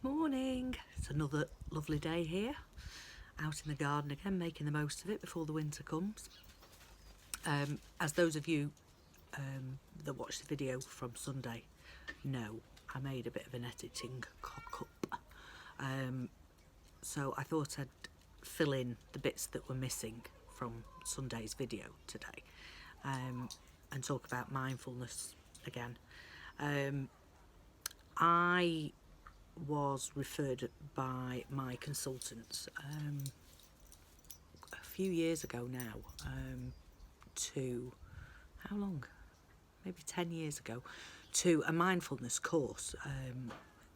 Morning. It's another lovely day here, out in the garden again, making the most of it before the winter comes. As those of you that watched the video from Sunday know, I made a bit of an editing cock up. So I thought I'd fill in the bits that were missing from Sunday's video today, and talk about mindfulness again. I was referred by my consultant a few years ago now, to, how long? Maybe 10 years ago, to a mindfulness course,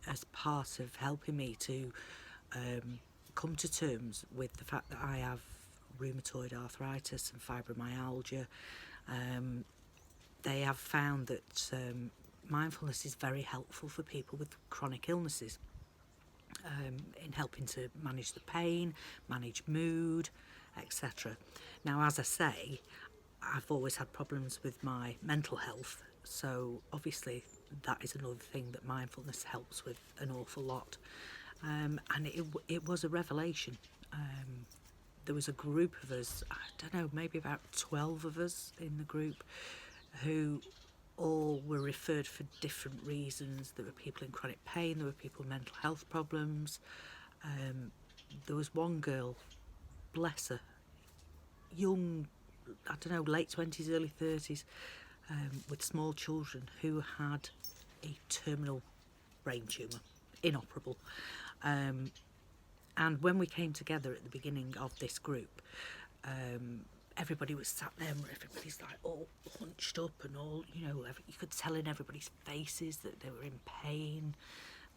as part of helping me to come to terms with the fact that I have rheumatoid arthritis and fibromyalgia. They have found that mindfulness is very helpful for people with chronic illnesses, in helping to manage the pain, manage mood, etc. Now, as I say, I've always had problems with my mental health, so obviously that is another thing that mindfulness helps with an awful lot. And it was a revelation. There was a group of us, I don't know, maybe about 12 of us in the group, who all were referred for different reasons. There were people in chronic pain, there were people with mental health problems. There was one girl, bless her, young, I don't know, late 20s, early 30s, with small children, who had a terminal brain tumour, inoperable. And when we came together at the beginning of this group, everybody was sat there and everybody's like all hunched up and all, you know, you could tell in everybody's faces that they were in pain,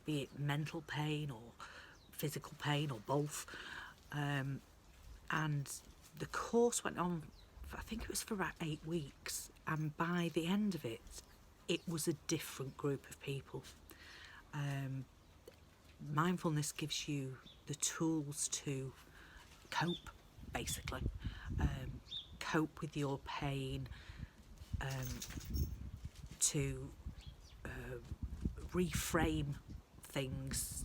be it mental pain or physical pain or both. And the course went on, I think it was for about 8 weeks, and by the end of it, it was a different group of people. Mindfulness gives you the tools to cope, basically. Cope with your pain, to reframe things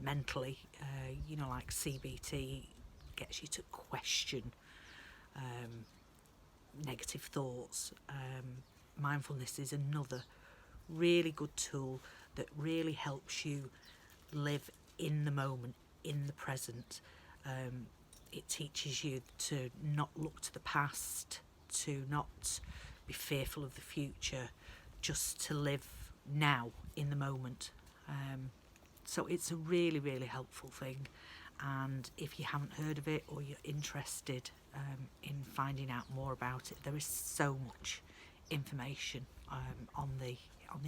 mentally, you know, like CBT gets you to question negative thoughts. Mindfulness is another really good tool that really helps you live in the moment, in the present. It teaches you to not look to the past, to not be fearful of the future, just to live now in the moment. So it's a really, really helpful thing. And if you haven't heard of it or you're interested in finding out more about it, there is so much information on the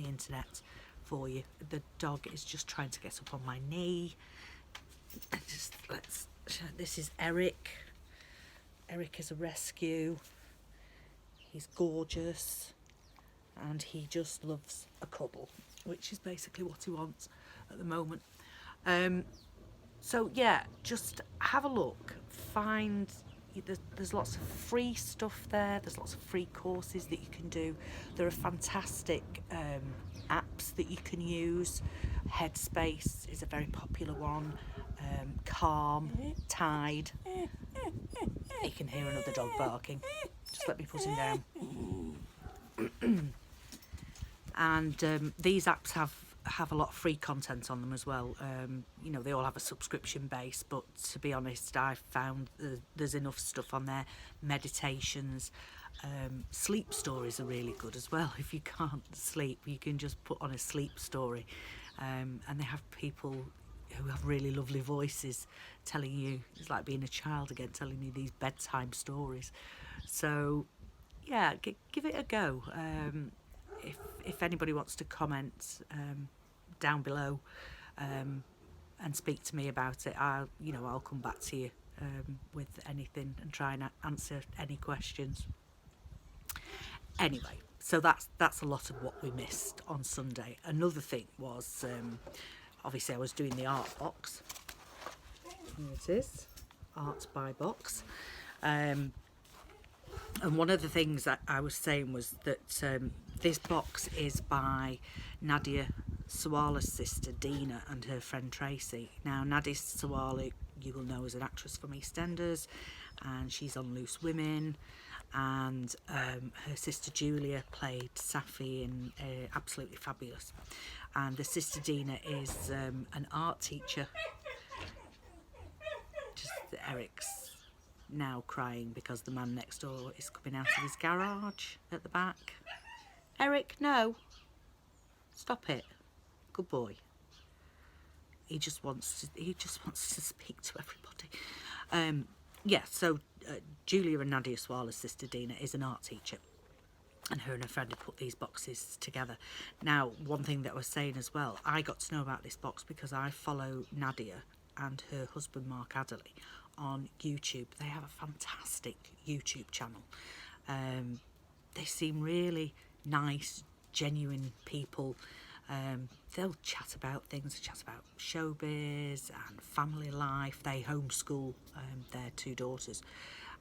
internet for you. The dog is just trying to get up on my knee. This is Eric. Eric is a rescue. He's gorgeous and he just loves a cuddle, which is basically what he wants at the moment. So yeah, just have a look, find, there's lots of free stuff there, there's lots of free courses that you can do. There are fantastic apps that you can use. Headspace is a very popular one. Calm, Tide. You can hear another dog barking. Just let me put him down. And these apps have a lot of free content on them as well. You know, they all have a subscription base, but to be honest, I've found there's enough stuff on there. Meditations, sleep stories are really good as well. If you can't sleep, you can just put on a sleep story, and they have people who have really lovely voices telling you, it's like being a child again, telling you these bedtime stories. So yeah, give it a go. If anybody wants to comment down below and speak to me about it, I'll come back to you with anything and try and answer any questions. Anyway, so that's a lot of what we missed on Sunday. Another thing was, obviously I was doing the art box. Here it is, Art by Box. And one of the things that I was saying was that this box is by Nadia Sawala's sister Dina and her friend Tracy. Now Nadis Sawala you will know as an actress from EastEnders, and she's on Loose Women, and her sister Julia played Safi in Absolutely Fabulous, and the sister Dina is an art teacher. Just Eric's now crying because the man next door is coming out of his garage at the back. Eric, no, stop it. Good boy. He just wants to speak to everybody. Yeah, so Julia and Nadia Sawala's sister Dina is an art teacher, and her and her friend have put these boxes together. Now, one thing that I was saying as well, I got to know about this box because I follow Nadia and her husband Mark Adderley on YouTube. They have a fantastic YouTube channel. They seem really nice, genuine people. They'll chat about things, chat about showbiz and family life. They homeschool their two daughters,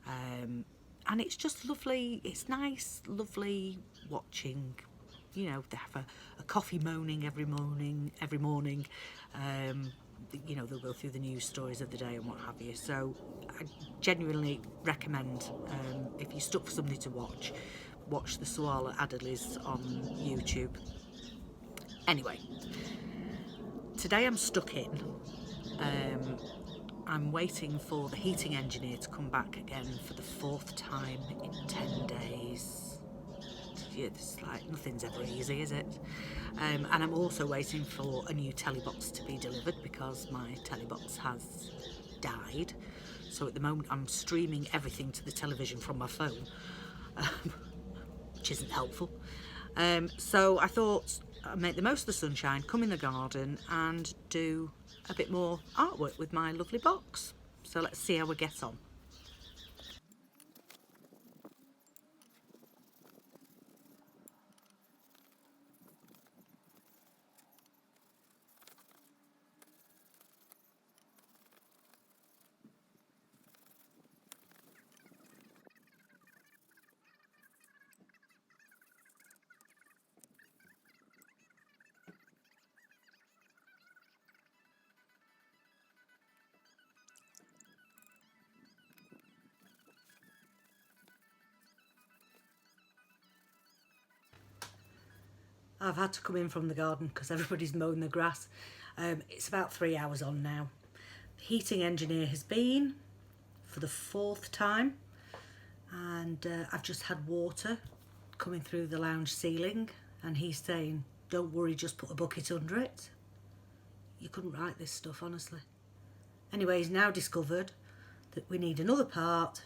and it's just lovely. It's nice, lovely watching. You know, they have a coffee moaning every morning. You know, they'll go through the news stories of the day and what have you. So I genuinely recommend, if you're stuck for something to watch the Sawala Adderleys on YouTube. Anyway, today I'm stuck in. I'm waiting for the heating engineer to come back again for the 4th time in 10 days. It's like nothing's ever easy, is it? And I'm also waiting for a new telly box to be delivered because my telly box has died. So at the moment I'm streaming everything to the television from my phone, which isn't helpful. So I thought I'd make the most of the sunshine, come in the garden and do a bit more artwork with my lovely box. So let's see how we get on. I've had to come in from the garden because everybody's mowing the grass. It's about 3 hours on now. The heating engineer has been for the 4th time, and I've just had water coming through the lounge ceiling, and he's saying, don't worry, just put a bucket under it. You couldn't write this stuff, honestly. Anyway, he's now discovered that we need another part,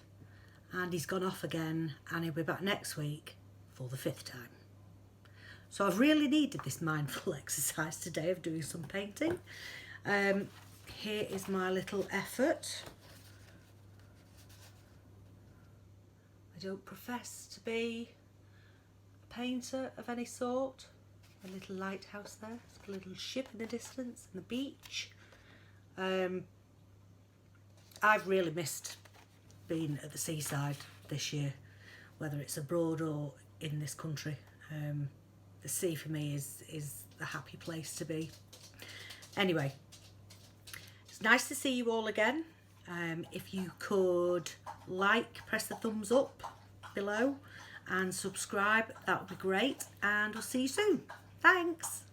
and he's gone off again, and he'll be back next week for the 5th time. So I've really needed this mindful exercise today of doing some painting. Here is my little effort. I don't profess to be a painter of any sort. A little lighthouse there, a little ship in the distance, and the beach. I've really missed being at the seaside this year, whether it's abroad or in this country. The sea for me is the happy place to be. Anyway, it's nice to see you all again. If you could press the thumbs up below and subscribe, that would be great, and we'll see you soon. Thanks.